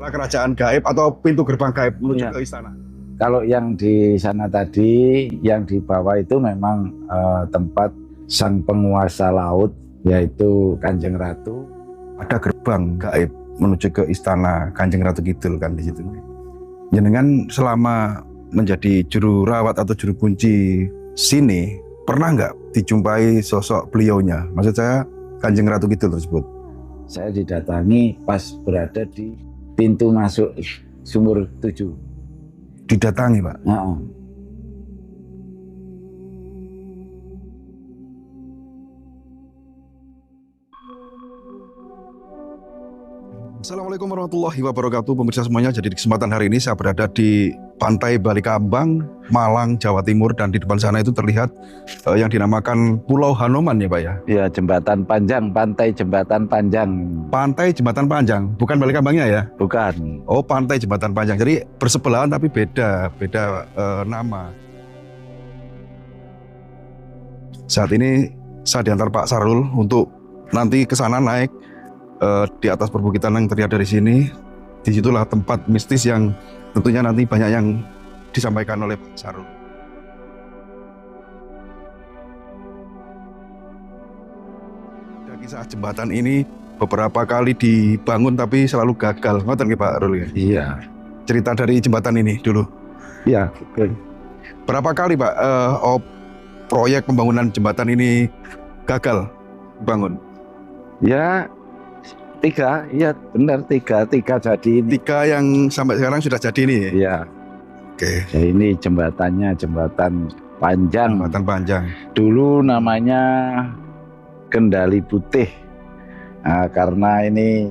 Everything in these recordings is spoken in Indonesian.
Kerajaan gaib atau pintu gerbang gaib menuju Iya. ke istana. Kalau yang di sana tadi, yang di bawah itu memang tempat sang penguasa laut, yaitu Kanjeng Ratu. Ada gerbang gaib menuju ke istana Kanjeng Ratu Kidul kan di situ. Jenengan selama menjadi juru rawat atau juru kunci sini, pernah nggak dijumpai sosok beliaunya? Maksud saya Kanjeng Ratu Kidul tersebut. Saya didatangi pas berada di pintu masuk Sumur 7. Didatangi, Pak. Nah, Assalamualaikum warahmatullahi wabarakatuh, pemirsa semuanya. Jadi di kesempatan hari ini saya berada di Pantai Balikambang, Malang, Jawa Timur, dan di depan sana itu terlihat yang dinamakan Pulau Hanoman ya Pak ya? ya jembatan panjang, pantai jembatan panjang. Pantai Jembatan Panjang, bukan Balikambangnya ya? Bukan. Oh, Pantai Jembatan Panjang. Jadi bersebelahan tapi beda nama. Saat ini saya diantar Pak Sarul untuk nanti ke sana naik di atas perbukitan yang terlihat dari sini. Disitulah tempat mistis yang tentunya nanti banyak yang disampaikan oleh Pak Sarul. Dan kisah jembatan ini beberapa kali dibangun tapi selalu gagal. Ngoten nggih Pak Rul ya? Iya. Cerita dari jembatan ini dulu. Iya. Berapa kali Pak proyek pembangunan jembatan ini gagal bangun? Ya, 3, iya benar 3 jadi ini. 3 yang sampai sekarang sudah jadi ini. Iya. Oke. Ya, ini jembatannya jembatan panjang. Jembatan panjang. Dulu namanya Kendali Putih. Nah, karena ini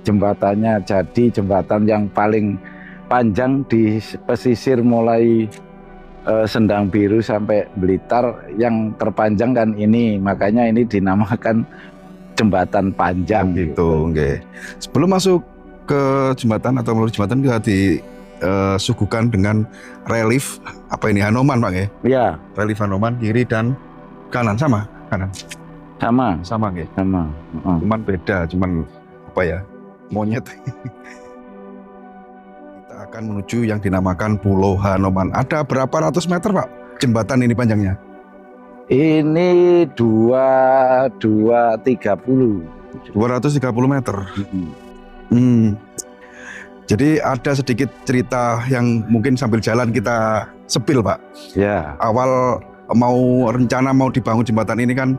jembatannya jadi jembatan yang paling panjang di pesisir mulai Sendang Biru sampai Blitar, yang terpanjang kan ini, makanya ini dinamakan jembatan panjang gitu. Oke. Sebelum masuk ke jembatan atau melalui jembatan kita disuguhkan dengan relief apa ini Hanoman Pak ya? Ya, Relief Hanoman kiri dan kanan sama kanan. sama Nggih. sama. Cuman beda, cuman apa ya? Monyet. Kita akan menuju yang dinamakan Pulau Hanoman. Ada berapa ratus meter Pak jembatan ini panjangnya? Ini 230. 230 meter. Jadi ada sedikit cerita yang mungkin sambil jalan kita sepil Pak. Ya. Awal rencana mau dibangun jembatan ini kan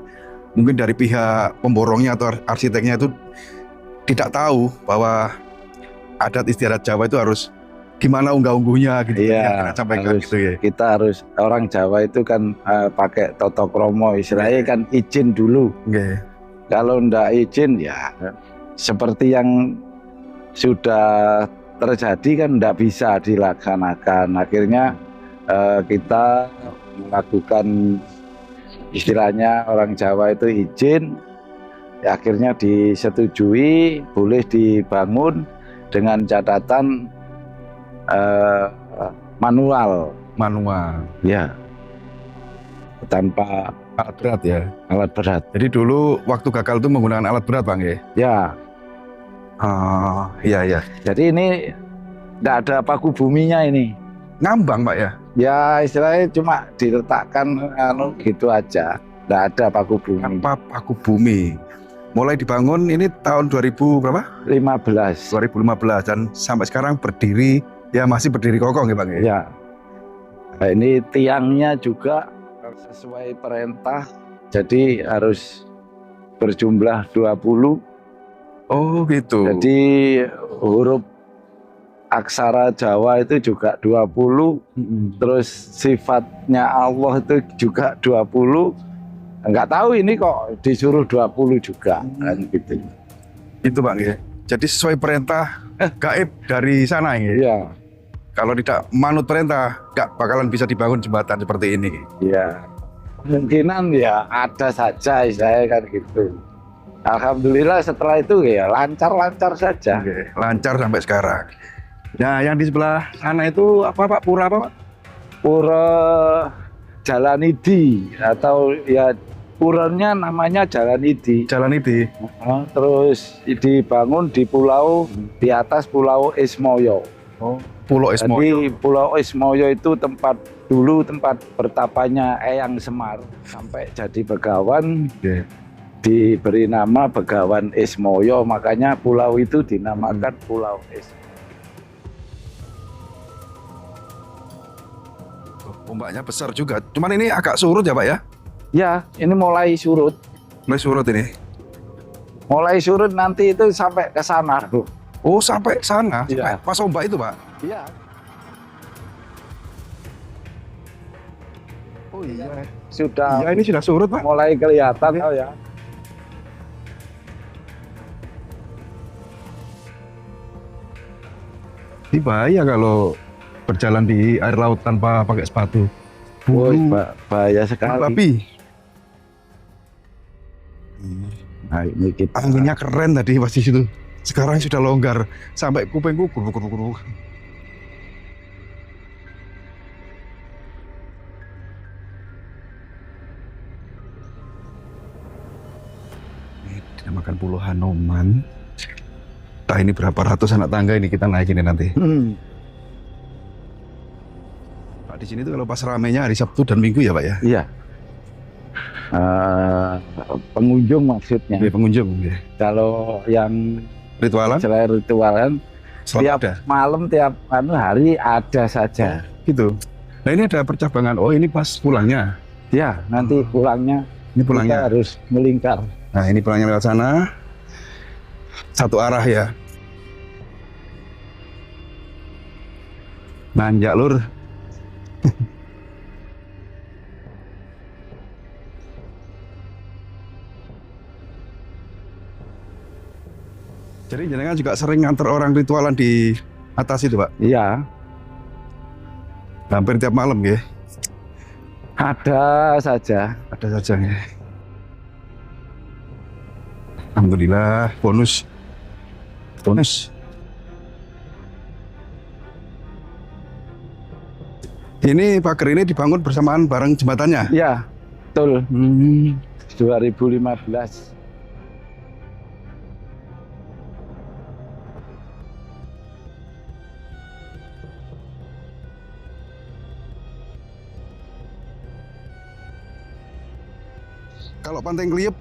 mungkin dari pihak pemborongnya atau arsiteknya itu tidak tahu bahwa adat istiadat Jawa itu harus gimana unggah-ungguhnya gitu. Iya, sampaikan gitu ya. Kita harus, orang Jawa itu kan pakai toto kromo, istilahnya kan izin dulu. Okay. Kalau ndak izin ya seperti yang sudah terjadi kan ndak bisa dilaksanakan. Akhirnya kita melakukan, istilahnya orang Jawa itu izin, ya, akhirnya disetujui boleh dibangun dengan catatan manual ya, tanpa alat berat ya. alat berat. Jadi dulu waktu gagal itu menggunakan alat berat Bang ya. Ya. Iya. Jadi ini tidak ada paku buminya ini. Ngambang Pak ya. Ya istilahnya cuma diletakkan gitu aja. Tidak ada paku bumi. Tanpa paku bumi. Mulai dibangun ini tahun 2000 berapa? 2015 dan sampai sekarang berdiri. Ya masih berdiri kokoh ya Bang ya? Ya. Nah, ini tiangnya juga sesuai perintah, jadi harus berjumlah 20. Oh gitu. Jadi huruf aksara Jawa itu juga 20. Terus sifatnya Allah itu juga 20. Enggak tahu ini kok disuruh 20 juga kan gitu. Itu Bang ya. Jadi sesuai perintah gaib dari sana ya. Iya. Kalau tidak manut perintah, nggak bakalan bisa dibangun jembatan seperti ini. Iya. Kemungkinan ya ada saja, saya kan gitu. Alhamdulillah setelah itu ya lancar-lancar saja. Oke, lancar sampai sekarang. Nah, yang di sebelah sana itu apa Pak? Pura apa Pak? Pura Jalanidi atau ya puranya namanya Jalan Idi. Jalan itu. Terus dibangun di pulau, di atas Pulau Ismoyo. Oh, Pulau Esmo. Jadi Pulau Ismoyo itu dulu tempat bertapanya Eyang Semar. Sampai jadi Begawan, Oke. diberi nama Begawan Ismoyo, makanya pulau itu dinamakan Pulau Ismoyo. Ombaknya besar juga. Cuman ini agak surut ya Pak ya? Ya, ini mulai surut. Mulai surut ini. Mulai surut nanti itu sampai ke sana. Oh sampai sana? Iya. Pas ombak itu Pak? Iya. Oh iya. Sudah Iya ini sudah surut Pak. mulai kelihatan. Oh ya. Ini bahaya kalau berjalan di air laut tanpa pakai sepatu. Woi, Bulu, bahaya sekali. tapi Nah, ini kita anginnya keren tadi pas di situ. Sekarang sudah longgar sampai kupingku guruk. Ini dinamakan Pulau Hanoman. Nah ini berapa ratus anak tangga ini kita naikin ini nanti. Pak di sini tuh kalau pas ramenya hari Sabtu dan Minggu ya Pak ya? Iya. Pengunjung maksudnya. Ini pengunjung ya. Kalau yang Ritualan selain ritualan, selalu tiap ada malam, tiap hari ada saja. gitu. Nah ini ada percabangan. Oh ini pas pulangnya. Ya, nanti pulangnya Ini kita pulangnya. harus melingkar. Nah ini pulangnya lewat sana. Satu arah ya. Nanjak lur. Jadi jenengan juga sering nganter orang ritualan di atas itu Pak? Iya, Hampir tiap malam ya? ada saja. Ada saja ya. Alhamdulillah, bonus. Ini pagar ini dibangun bersamaan bareng jembatannya? Iya, betul. 2015. Kalau Pantai Kliep,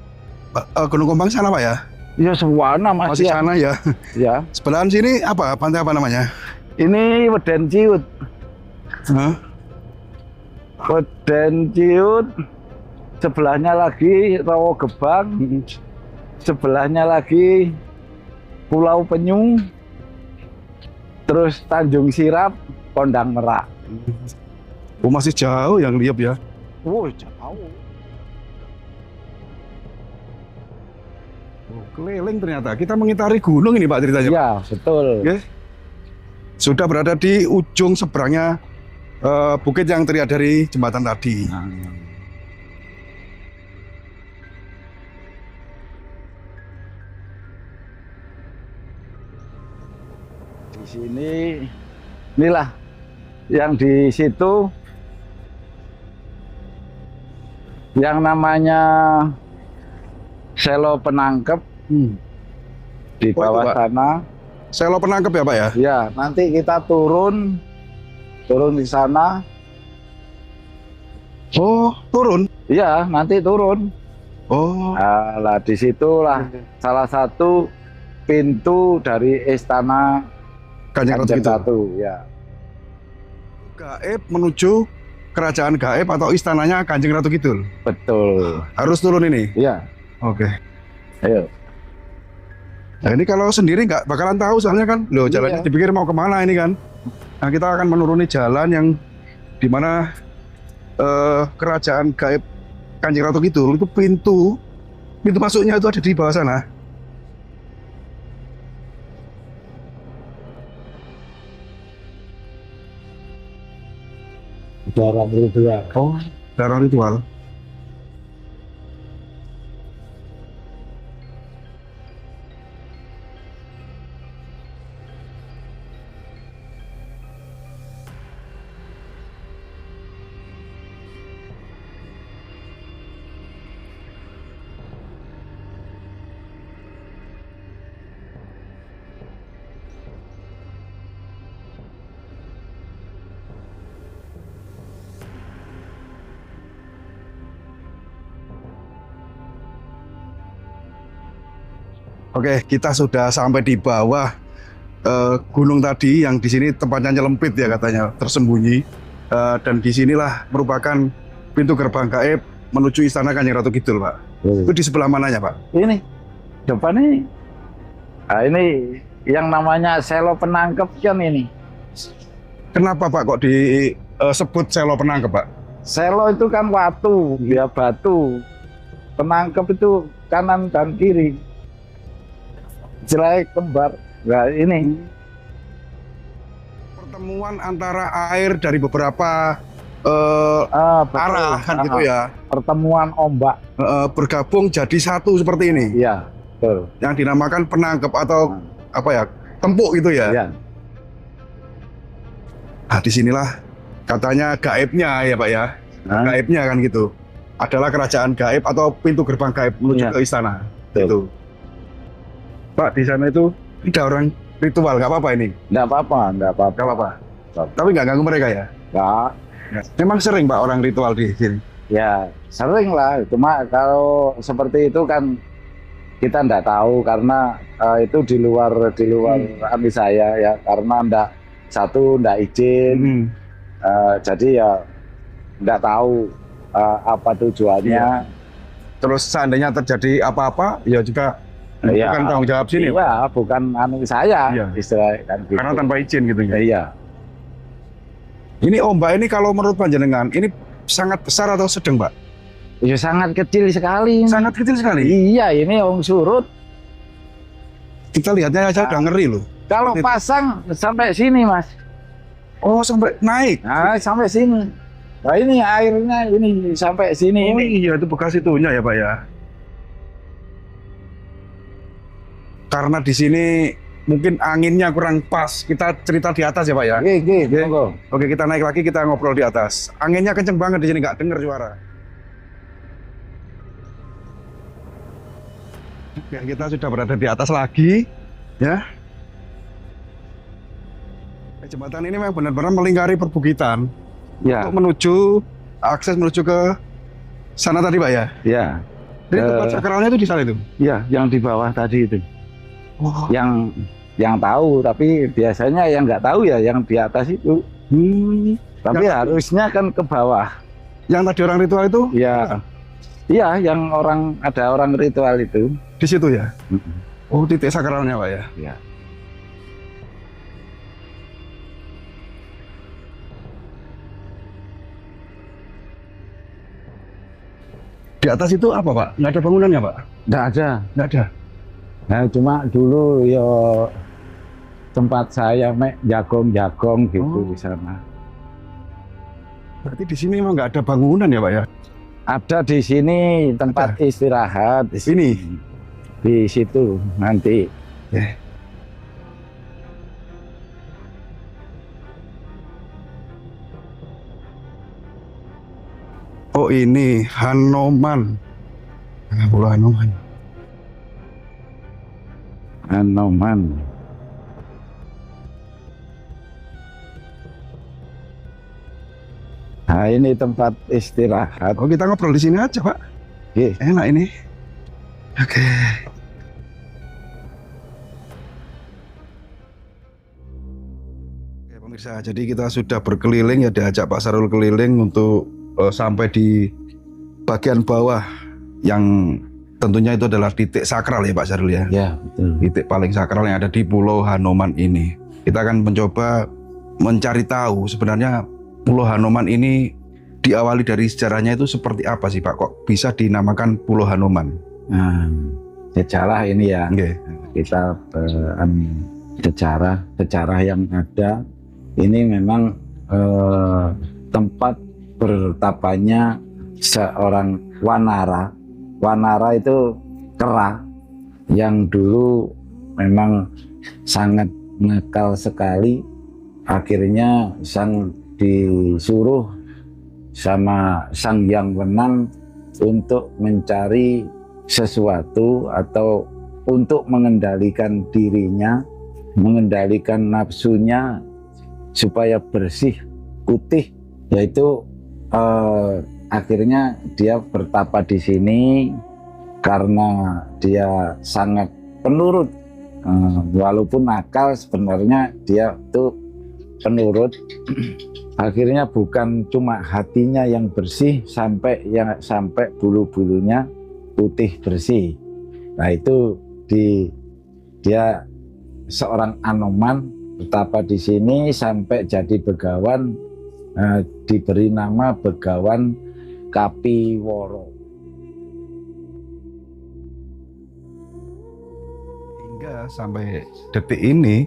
Gunung Kombang sana Pak ya? Ya, sewana Masih masih. sana ya? Ya, Sebelahan sini apa? Pantai apa namanya? ini Weden Ciut. Hah? Weden Ciut. Sebelahnya lagi Rawo Gebang. Sebelahnya lagi Pulau Penyu. Terus Tanjung Sirap, Kondang Merak. Oh masih jauh yang Kliep ya? Wow, jauh. Oh, keliling ternyata. Kita mengitari gunung ini Pak ceritanya. Iya, betul. Oke. Sudah berada di ujung seberangnya bukit yang terlihat dari jembatan tadi. Di sini, inilah yang di situ yang namanya Selo Penangkep di Oh, itu, bawah Pak. sana. Selo Penangkep ya Pak ya? Ya, nanti kita turun di sana. Oh, turun. Iya, nanti turun. Oh, Nah, lah di situlah salah satu pintu dari Istana Kanjeng Ratu Kanjeng gitu. Ratu. Ya, Gaib menuju kerajaan gaib atau istananya Kanjeng Ratu Kidul. betul. Harus turun ini. Iya, Oke. ayo. Nah ini kalau sendiri nggak bakalan tahu soalnya kan, loh jalannya Iya. dipikir mau kemana ini kan. Nah kita akan menuruni jalan yang dimana kerajaan gaib Kanjeng Ratu Kidul itu pintu masuknya itu ada di bawah sana. Darah ritual. Oh, darah ritual. Oke, kita sudah sampai di bawah gunung tadi yang di sini tempatnya nyelempit ya katanya, tersembunyi. Dan disinilah merupakan pintu gerbang gaib menuju Istana Kanjeng Ratu Kidul, Pak. Itu di sebelah mananya, Pak? Ini depan ini. Nah, ini yang namanya selo penangkep kan ini. Kenapa Pak kok disebut selo penangkep, Pak? Selo itu kan watu, dia batu. Penangkep itu kanan dan kiri. Jelek kembar. Nah, ini Pertemuan antara air dari beberapa betul. arah kan gitu ya. Pertemuan ombak. Bergabung jadi satu seperti ini. Iya, betul. Yang dinamakan penangkep atau apa ya? Tempuk gitu ya. Iya. Nah, disinilah katanya gaibnya ya Pak ya. Gaibnya kan gitu. Adalah kerajaan gaib atau pintu gerbang gaib menuju ke istana. Gitu. Pak, di sana itu ada orang ritual, nggak apa-apa ini? Nggak apa-apa, nggak apa-apa. Nggak apa-apa. Tapi nggak ganggu mereka ya? Nggak. Memang sering Pak orang ritual di sini? Ya, sering lah. Cuma kalau seperti itu kan kita nggak tahu karena itu di luar anu saya ya. Karena nggak izin. Jadi ya nggak tahu apa tujuannya. Iya. Terus seandainya terjadi apa-apa, ya juga bukan tanggung jawab sini. Iya, bukan anu saya, istilah kan gitu. Karena tanpa izin gitu ya. Iya. Ini ombak ini kalau menurut panjenengan ini sangat besar atau sedang, Pak? Ya sangat kecil sekali. Sangat kecil sekali. Iya, ini surut. Kita lihatnya aja udah ngeri loh. Kalau pasang sampai sini, Mas. Oh, sampai naik. Nah, sampai sini. Nah, ini airnya ini sampai sini. Oh, iya, itu bekas itunya ya, Pak ya. Karena di sini mungkin anginnya kurang pas. Kita cerita di atas ya Pak ya. Oke. Oke, kita naik lagi, kita ngobrol di atas. Anginnya kenceng banget di sini, nggak dengar suara. Oke, kita sudah berada di atas lagi, ya. Jembatan ini memang benar-benar melingkari perbukitan. Ya. Untuk menuju akses menuju ke sana tadi Pak ya. Ya. Jadi tempat sakralnya itu di sana itu. Ya, yang di bawah tadi itu. Oh. Yang tahu, tapi biasanya yang nggak tahu ya yang di atas itu. Tapi harusnya kan ke bawah. Yang tadi orang ritual itu? Ya. Iya, yang ada orang ritual itu. Di situ ya? Oh, titik sakralnya Pak ya? Ya. Di atas itu apa Pak? Nggak ada bangunannya Pak? Nggak ada. Nggak ada? Nah, cuma dulu ya tempat saya jagong-jagong gitu di sana. Berarti di sini memang nggak ada bangunan ya Pak ya? Ada di sini tempat istirahat. Di sini? Di situ nanti. Oh ini Hanoman. Pulau Hanoman. Hanoman. Nah ini tempat istirahat. Oh kita ngobrol di sini aja Pak. Enak ini. Oke. Oke pemirsa, jadi kita sudah berkeliling ya, diajak Pak Sarul keliling untuk sampai di bagian bawah yang tentunya itu adalah titik sakral ya Pak Sarul ya. Ya betul. Titik paling sakral yang ada di Pulau Hanoman ini. Kita akan mencoba mencari tahu sebenarnya Pulau Hanoman ini diawali dari sejarahnya itu seperti apa sih Pak? Kok bisa dinamakan Pulau Hanoman? Nah, sejarah ini ya. Okay. Kita sejarah yang ada ini memang tempat bertapanya seorang wanara. Wanara itu kera yang dulu memang sangat nakal sekali. Akhirnya disuruh sama Sang Yang Wenang untuk mencari sesuatu atau untuk mengendalikan dirinya, mengendalikan nafsunya supaya bersih, putih, yaitu akhirnya dia bertapa di sini karena dia sangat penurut. Walaupun nakal sebenarnya dia itu penurut. Akhirnya bukan cuma hatinya yang bersih sampai bulu-bulunya putih bersih. Nah itu dia seorang Anoman betapa di sini sampai jadi begawan, diberi nama Begawan Kapiworo. Hingga sampai detik ini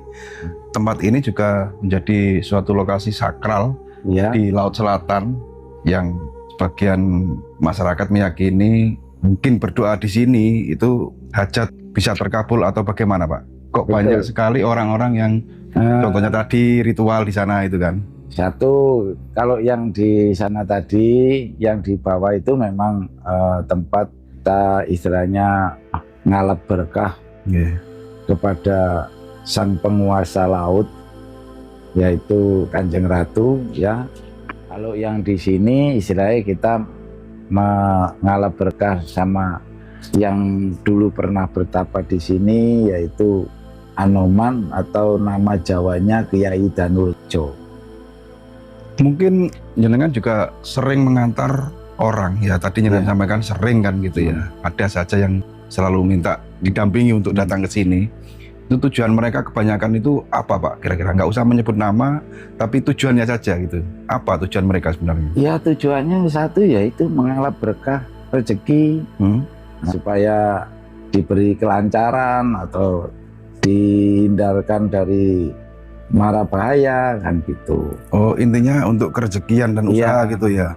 tempat ini juga menjadi suatu lokasi sakral Ya, di Laut Selatan yang sebagian masyarakat meyakini mungkin berdoa di sini itu hajat bisa terkabul atau bagaimana Pak? Kok betul. banyak sekali orang-orang yang contohnya tadi ritual di sana itu kan? Satu, kalau yang di sana tadi, yang di bawah itu memang tempat kita istilahnya ngalap berkah kepada sang penguasa laut, yaitu Kanjeng Ratu ya. Kalau yang di sini istilahnya kita mengalap berkah sama yang dulu pernah bertapa di sini, yaitu Anoman atau nama Jawanya Kiai Danurjo. Mungkin jenengan juga sering mengantar orang ya, tadi jenengan sampaikan sering kan gitu ya. Ada saja yang selalu minta didampingi untuk datang ke sini. Itu tujuan mereka kebanyakan itu apa Pak? Kira-kira nggak usah menyebut nama, tapi tujuannya saja gitu. Apa tujuan mereka sebenarnya? Ya tujuannya satu, yaitu mengalap berkah rezeki, supaya diberi kelancaran atau dihindarkan dari mara bahaya kan gitu. Oh intinya untuk kerezekian dan usaha gitu ya?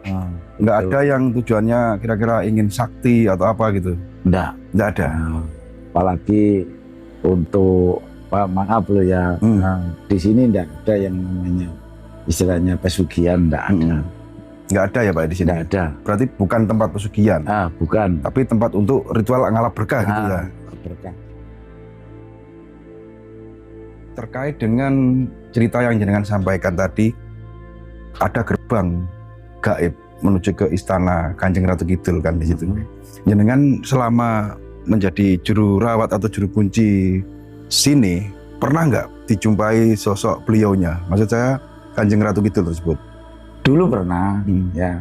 Nggak ada yang tujuannya kira-kira ingin sakti atau apa gitu? Nggak ada. Apalagi untuk maaf loh ya, di sini nggak ada yang namanya istilahnya pesugihan, nggak ada. Nggak ada ya Pak di sini? Nggak ada. Berarti bukan tempat pesugihan? Bukan. Tapi tempat untuk ritual ngalap berkah gitu ya? Berkah. Terkait dengan cerita yang jenengan sampaikan tadi, ada gerbang gaib menuju ke istana Kanjeng Ratu Kidul kan di situ. Jenengan selama menjadi juru rawat atau juru kunci sini, pernah nggak dijumpai sosok beliaunya? Maksud saya Kanjeng Ratu Kidul tersebut. Dulu pernah, ya.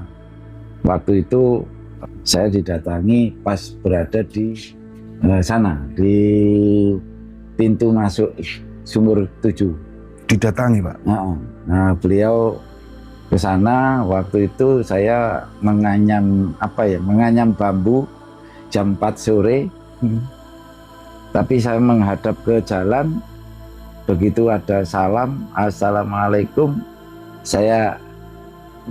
Waktu itu saya didatangi pas berada di sana, di pintu masuk Sumur 7. Didatangi Pak? Nah, beliau ke sana. Waktu itu saya menganyam menganyam bambu jam 4 sore. Tapi saya menghadap ke jalan, begitu ada salam, assalamualaikum, saya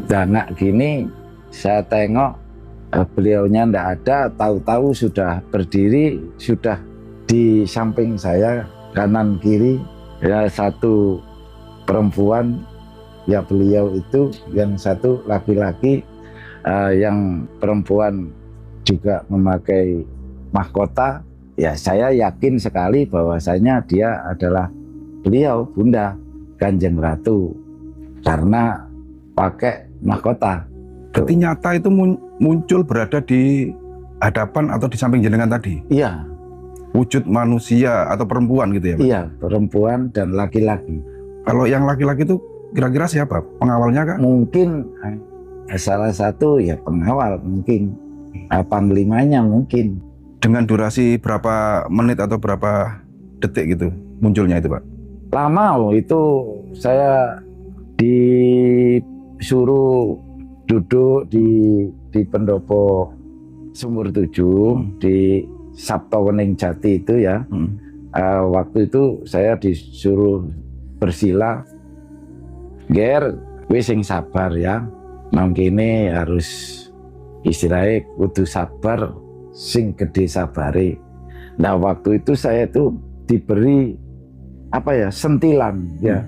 dangak gini, saya tengok beliaunya ndak ada, tahu-tahu sudah berdiri, sudah di samping saya kanan kiri ya, satu perempuan ya beliau itu, yang satu laki-laki, yang perempuan juga memakai mahkota. Ya saya yakin sekali bahwasanya dia adalah beliau Bunda Kanjeng Ratu karena pakai mahkota. Berarti nyata itu muncul berada di hadapan atau di samping jenengan tadi? Iya. Wujud manusia atau perempuan gitu ya Pak? Iya, perempuan dan laki-laki. Kalau yang laki-laki itu kira-kira siapa? Pengawalnya kah? Mungkin salah satu ya pengawal, mungkin panglimanya mungkin. Dengan durasi berapa menit atau berapa detik gitu munculnya itu Pak? Lama itu saya disuruh duduk di pendopo Sumur 7 di Sabto Wening Jati itu ya. Waktu itu saya disuruh bersila, Ger, wis sing sabar ya. Nang kene harus istilahnya kudu sabar, sing gede sabare. Nah waktu itu saya itu diberi sentilan ya.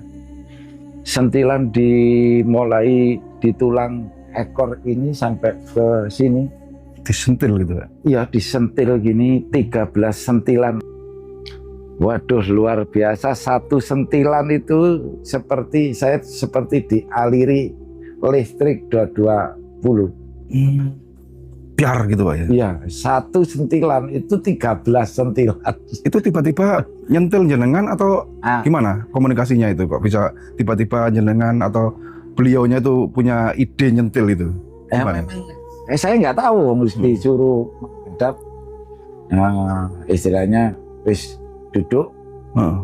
Sentilan dimulai di tulang ekor ini sampai ke sini. Disentil gitu Pak? Iya, disentil gini 13 sentilan. Waduh, luar biasa. Satu sentilan itu seperti dialiri listrik 220. Biar gitu Pak ya. Iya, 1 sentilan itu 13 sentilan. Itu tiba-tiba nyentil jenengan atau Ah, gimana komunikasinya itu Pak? Bisa tiba-tiba jenengan atau beliaunya itu punya ide nyentil itu? Gimana? memang saya nggak tahu mesti disuruh menghadap. Nah, istilahnya wis duduk Heeh.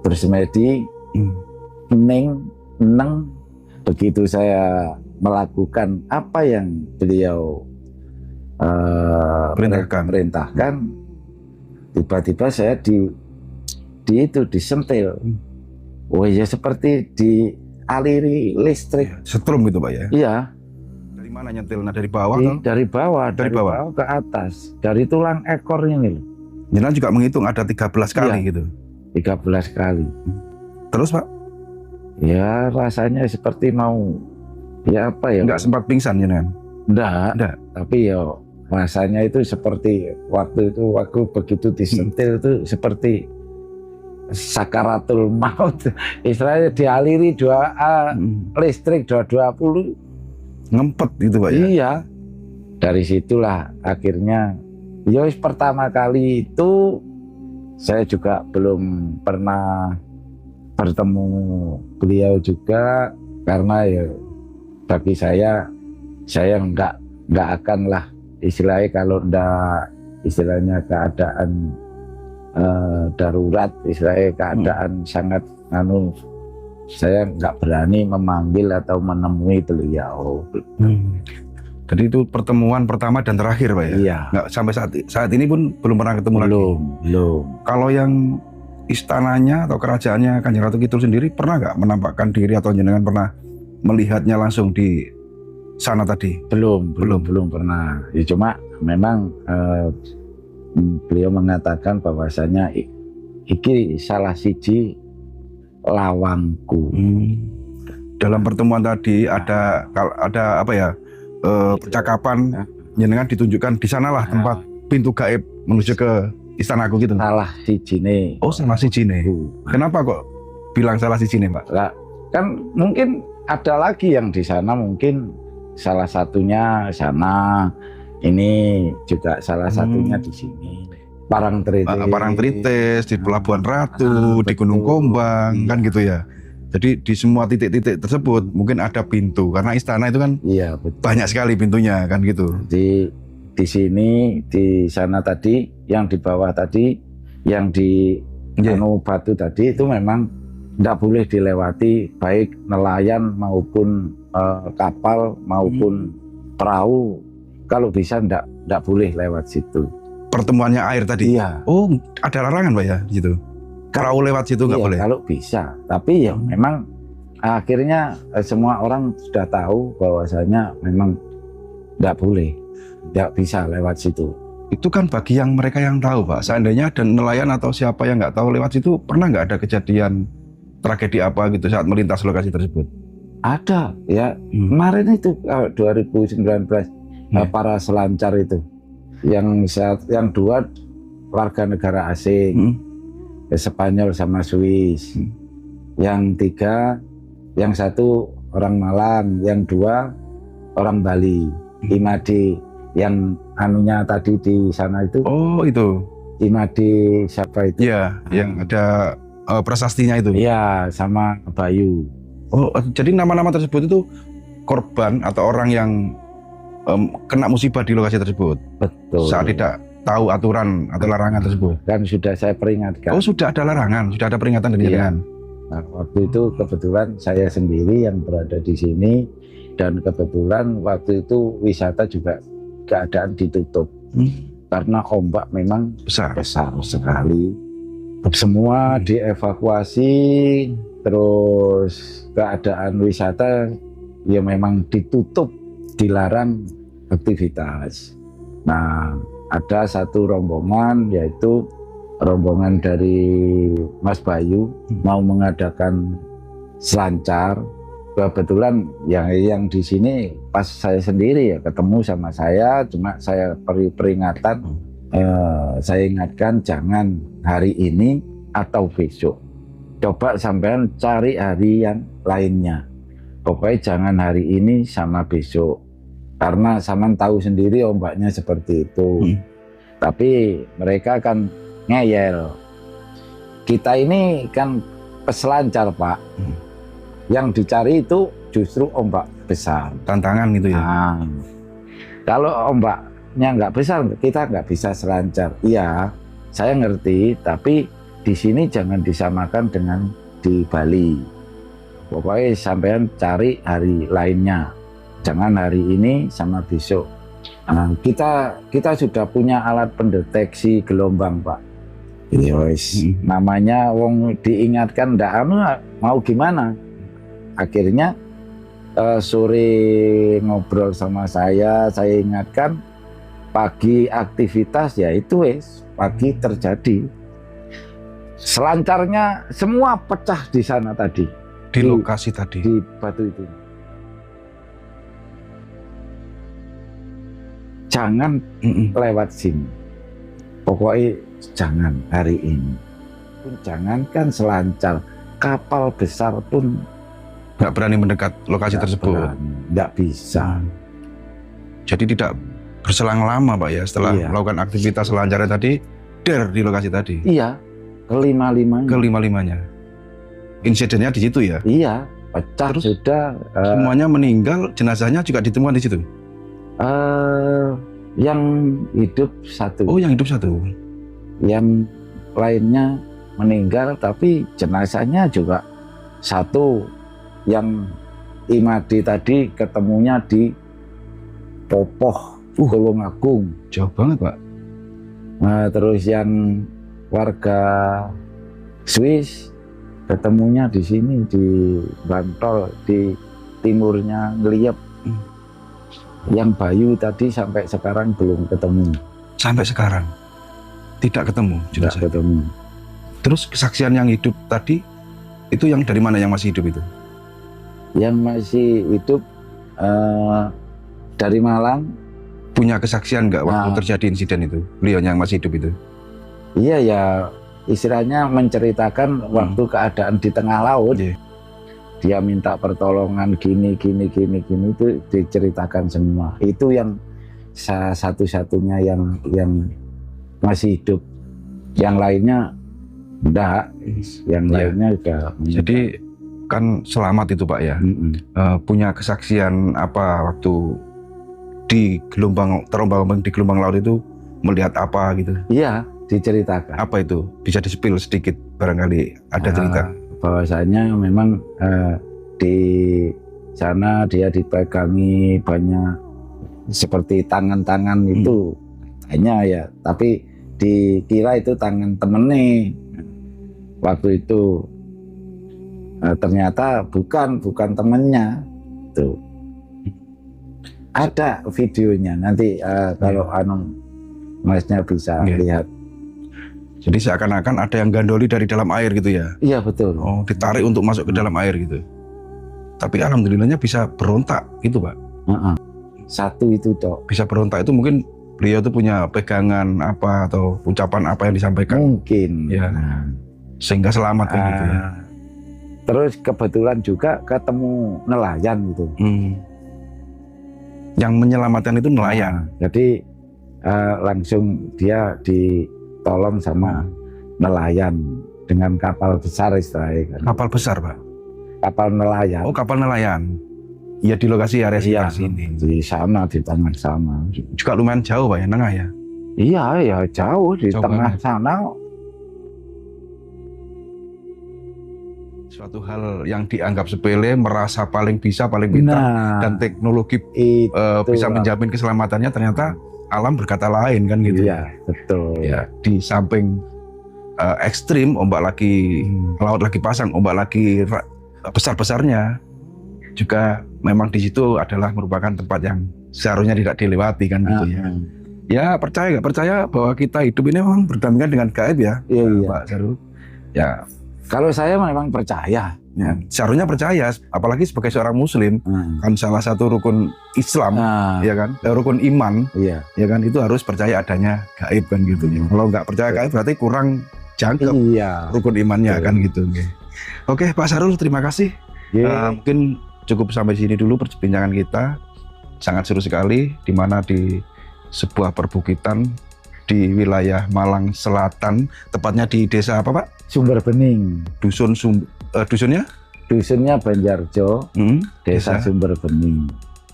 terus medi Hmm. neng neng, begitu saya melakukan apa yang beliau perintahkan, tiba-tiba saya di itu disentil. Oh ya, seperti dialiri listrik. Setrum gitu Pak ya. Iya, Dari mana nyentilnya? Dari bawah atau? dari bawah, Dari bawah? ke atas, dari tulang ekornya ini loh, Jenengan juga menghitung ada 13 kali Iya. gitu. 13 kali. Terus Pak, Ya rasanya seperti mau, ya apa ya? nggak sempat pingsan jenengan? Enggak. Tapi ya rasanya itu seperti waktu begitu disentil itu seperti sakaratul maut. Istilahnya dialiri listrik 220. Ngempet gitu Pak ya. Iya. Dari situlah akhirnya, ya pertama kali itu saya juga belum pernah bertemu beliau juga, karena ya bagi saya nggak akan lah istilahnya, kalau ndak istilahnya keadaan darurat, istilahnya keadaan sangat saya nggak berani memanggil atau menemui beliau. Jadi itu pertemuan pertama dan terakhir Pak ya? Iya. Nggak sampai saat ini pun belum pernah ketemu lagi? Belum. Kalau yang istananya atau kerajaannya Kanjeng Ratu Kidul sendiri pernah nggak menampakkan diri atau jenengan pernah melihatnya langsung di sana tadi? Belum pernah. Ya cuma memang beliau mengatakan bahwasanya iki salah siji lawangku. Dalam pertemuan tadi ada apa ya, percakapan jenengan ditunjukkan di sanalah tempat pintu gaib menuju ke istanaku gitu. Salah siji nih. Oh, salah siji nih. Kenapa kok bilang salah siji nih Pak? Lah, kan mungkin ada lagi yang di sana, mungkin salah satunya sana, ini juga salah satunya di sini. Parangtritis, di Pelabuhan Ratu, di Gunung Kombang, kan gitu ya. Jadi di semua titik-titik tersebut mungkin ada pintu, karena istana itu kan iya, betul. banyak sekali pintunya kan gitu. Di sini, di sana tadi, yang di bawah tadi, yang di batu tadi itu memang tidak boleh dilewati, baik nelayan maupun kapal maupun perahu. Kalau bisa tidak boleh lewat situ. Pertemuannya air tadi. Iya. Oh, ada larangan Pak ya gitu. Perahu lewat situ nggak boleh. Kalau bisa, tapi ya memang akhirnya semua orang sudah tahu bahwasanya memang tidak boleh, tidak bisa lewat situ. Itu kan bagi yang mereka yang tahu Pak. Seandainya ada nelayan atau siapa yang nggak tahu lewat situ, pernah nggak ada kejadian tragedi apa gitu saat melintas lokasi tersebut? Ada ya, kemarin itu 2019 para selancar itu, yang 2 warga negara asing, Spanyol sama Swiss, yang 3, yang 1 orang Malang, yang 2 orang Bali, Imade, yang anunya tadi di sana itu. Oh itu. Imade siapa itu? Iya, yang ada prasastinya itu. Iya, sama Bayu. Oh, jadi nama-nama tersebut itu korban atau orang yang kena musibah di lokasi tersebut. Betul. Saat tidak tahu aturan atau larangan tersebut. Kan sudah saya peringatkan. Oh, sudah ada larangan, sudah ada peringatan dari jenengan. Nah, waktu itu kebetulan saya sendiri yang berada di sini, dan kebetulan waktu itu wisata juga keadaan ditutup karena ombak memang besar sekali. Semua dievakuasi, terus keadaan wisata ya memang ditutup, dilarang aktivitas. Nah, ada satu rombongan, yaitu rombongan dari Mas Bayu mau mengadakan selancar. Kebetulan yang di sini pas saya sendiri ya ketemu sama saya, cuma saya peringatan, saya ingatkan jangan hari ini atau besok. Coba sampean cari hari yang lainnya. Pokoknya jangan hari ini sama besok. Karena Saman tahu sendiri ombaknya seperti itu. Tapi mereka kan ngeyel. Kita ini kan peselancar, Pak. Yang dicari itu justru ombak besar. Tantangan gitu ya. Nah, kalau ombaknya nggak besar, kita nggak bisa selancar. Iya, saya ngerti, tapi di sini jangan disamakan dengan di Bali. Pokoknya sampean cari hari lainnya, jangan hari ini sama besok. Nah, kita sudah punya alat pendeteksi gelombang, Pak. Yes. Namanya wong diingatkan ndak mau gimana? Akhirnya sore ngobrol sama saya ingatkan, pagi aktivitas ya itu pagi terjadi. Selancarnya semua pecah di sana tadi. Di lokasi tadi. Di batu itu. Jangan lewat sini. Pokoknya jangan hari ini. Jangankan selancar, kapal besar pun nggak berani mendekat lokasi tersebut. Nggak bisa. Jadi tidak berselang lama, Pak ya, setelah melakukan aktivitas selancarnya tadi, di lokasi tadi. Iya, kelima-limanya. Insidennya di situ ya? Iya, pecah. Terus sudah. Semuanya meninggal, jenazahnya juga ditemukan di situ? Yang hidup satu. Oh, yang hidup satu. Yang lainnya meninggal, tapi jenazahnya juga satu. Yang Imadi tadi ketemunya di Popoh, Tulungagung. Jauh banget, Pak. Nah, terus yang warga Swiss ketemunya di sini di Bantul, di timurnya Ngeliep. Yang Bayu tadi sampai sekarang belum ketemu. Sampai sekarang tidak ketemu jenazah. Tidak ketemu. Terus kesaksian yang hidup tadi itu yang dari mana yang masih hidup itu? Yang masih hidup dari Malang. Punya kesaksian nggak waktu terjadi insiden itu? Beliau yang masih hidup itu? Iya ya, istilahnya menceritakan waktu keadaan di tengah laut. Dia minta pertolongan gini itu diceritakan semua. Itu yang satu-satunya yang masih hidup. Yang lainnya enggak. Yang lainnya udah. Jadi kan selamat itu, Pak ya. Punya kesaksian apa waktu di gelombang terombang-ambing di gelombang laut itu melihat apa gitu? Iya, diceritakan. Apa itu? Bisa di-spill sedikit barangkali ada cerita. Bahwasanya memang di sana dia dipegangi banyak seperti tangan-tangan itu hanya ya, tapi dikira itu tangan temennya waktu itu. Ternyata bukan temennya tuh. Ada videonya nanti kalau Masnya bisa lihat. Jadi seakan-akan ada yang gandoli dari dalam air gitu ya? Iya betul. Oh, ditarik untuk masuk ke dalam air gitu. Tapi alhamdulillahnya bisa berontak gitu, Pak. Satu itu toh. Bisa berontak itu mungkin beliau tuh punya pegangan apa atau ucapan apa yang disampaikan? Mungkin. Ya. Sehingga selamat kan gitu ya. Terus kebetulan juga ketemu nelayan gitu. Yang menyelamatkan itu nelayan. Jadi langsung dia ditolong sama nelayan dengan kapal besar istilahnya. Kapal besar, Pak? Kapal nelayan. Oh, kapal nelayan. Ya di lokasi area sekitar sini. Di sana, di tengah sana. Juga lumayan jauh, Pak ya, tengah ya? Iya, ya jauh di tengah sana. Suatu hal yang dianggap sepele, merasa paling bisa, paling pintar, dan teknologi bisa menjamin keselamatannya, ternyata alam berkata lain kan gitu. Iya, betul. Ya, di samping ekstrim, ombak lagi, laut lagi pasang, ombak lagi besar-besarnya, juga memang di situ adalah merupakan tempat yang seharusnya tidak dilewati kan gitu ya. Ya percaya nggak percaya bahwa kita hidup ini memang berdampingan dengan gaib ya, Pak Sarul. Ya. Kalau saya memang percaya. Ya, seharusnya percaya, apalagi sebagai seorang Muslim, kan salah satu rukun Islam, ya kan, rukun iman, ya kan, itu harus percaya adanya gaib kan gitu. Kalau nggak percaya gaib berarti kurang jangkep rukun imannya kan gitu. Oke, Pak Sarul, terima kasih. Mungkin cukup sampai sini dulu perbincangan kita. sangat seru sekali, di mana di sebuah perbukitan di wilayah Malang Selatan, tepatnya di desa apa Pak? Sumber Bening. Dusunnya? Dusunnya Banjarjo, desa Sumber Bening.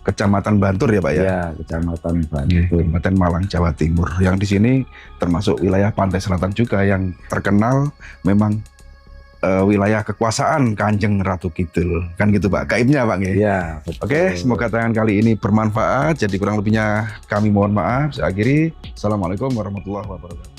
Kecamatan Bantur ya Pak ya? Ya, Kecamatan Bantur. Kabupaten Malang, Jawa Timur. Yang di sini termasuk wilayah pantai selatan juga yang terkenal memang wilayah kekuasaan Kanjeng Ratu Kidul. Kan gitu Pak, gaibnya Pak. Ya, betul. Oke, semoga tayangan kali ini bermanfaat. Jadi kurang lebihnya kami mohon maaf. Saya akhiri. Assalamualaikum warahmatullahi wabarakatuh.